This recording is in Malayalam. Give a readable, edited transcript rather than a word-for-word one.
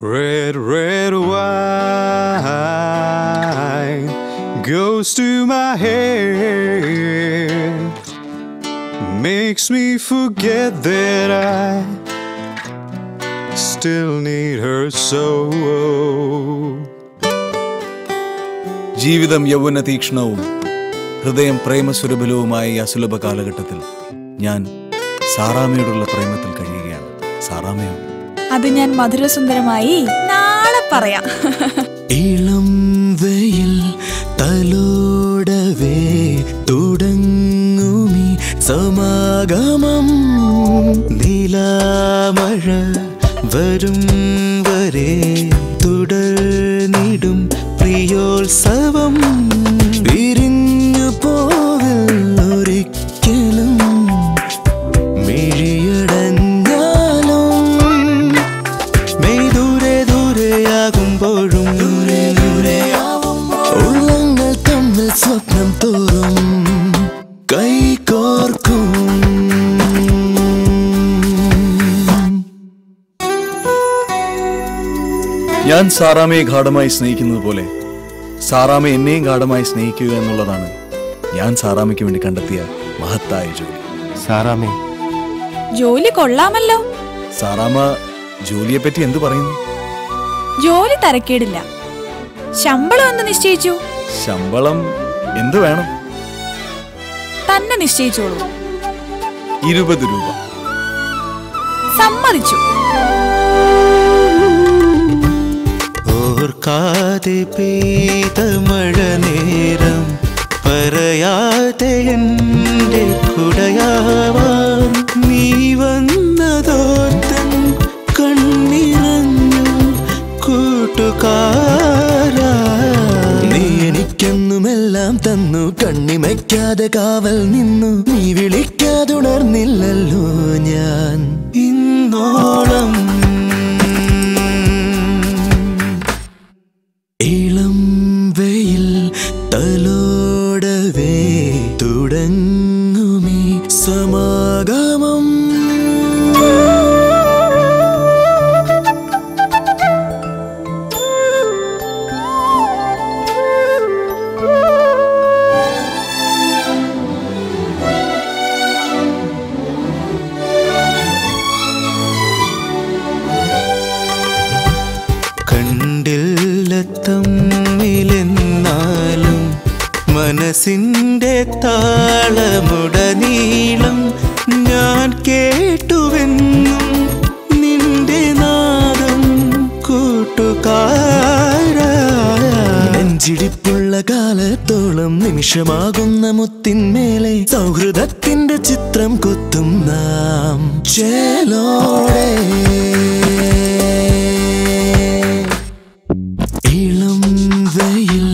Red, red wine goes to my head, makes me forget that I still need her so. ജീവിതം യൗവന തീക്ഷ്ണവും ഹൃദയം പ്രേമസുരഭിലവുമായ ഈ അസുലഭ കാലഘട്ടത്തിൽ ഞാൻ സാറാമ്മയോടുള്ള പ്രേമത്തിൽ കഴിയുകയാണ്. സാറാമ്മയോ? അത് ഞാൻ മധുരസുന്ദരമായി നാളെ പറയാം. ഇളം വെയിൽ തലോടവേ തുടങ്ങുമി സമാഗമം, നിലാമഴ വരും വരെ തുടർന്നിടും പ്രിയോത്സവം. പിരിഞ്ഞു പോവില്ല ഒരിക്കലും മിഴിയടഞ്ഞാലും, മെയ് ദൂരെ ദൂരെയാകുമ്പോഴും ഉള്ളങ്ങൾ തമ്മിൽ സ്വപ്നം തോറും കൈകോർക്കും. ഞാൻ സാറാമ്മയെ ഗാഢമായി സ്നേഹിക്കുന്നത് പോലെ സാറാമ്മ എന്നെയും ഗാഢമായി സ്നേഹിക്കുക എന്നുള്ളതാണ് ഞാൻ സാറാമ്മയ്ക്ക് വേണ്ടി കണ്ടെത്തിയ മഹത്തായ ജോലി. സാറാമ്മേ, ജോലി കൊള്ളാമല്ലോ. സാറാമ്മ ജോലിയെ പറ്റി എന്തു പറയുന്നു? ജോലി തരക്കേടില്ല. ശമ്പളം എന്ന് നിശ്ചയിച്ചു? ശമ്പളം എന്തു വേണം? തന്നെ നിശ്ചയിച്ചോളൂ. 20 രൂപ. സമ്മതിച്ചു. ഓർക്കാതെ പെയ്ത മഴ നേരം പറയാതെ എൻ്റെ കുടയാവാൻ നീ വന്നതോർത്തൻ കണ്ണിറഞ്ഞു കൂട്ടുകാരാ. നീ എനിക്കെന്നുമെല്ലാം തന്നു, കണ്ണിമയ്ക്കാതെ കാവൽ നിന്നു. നീ വിളിക്കാതുണർന്നില്ലല്ലോ ഞാൻ ഇന്നോളം. ഇളം വെയിൽ തലോടവേ തുടങ്ങുമി സമാഗമം. കണ്ടില്ല തമ്മിലെന്നാലും മനസ്സിൻ്റെ താളമുടനീളം ഞാൻ കേട്ടുവെന്നും നിന്റെ നാദം കൂട്ടുകാരാ. നെഞ്ചിടിപ്പുള്ള കാലത്തോളം നിമിഷമാകുന്ന മുത്തിന്മേലെ സൗഹൃദത്തിന്റെ ചിത്രം കൊത്തും നാം ചേലോടെ. ഇളം വെയിൽ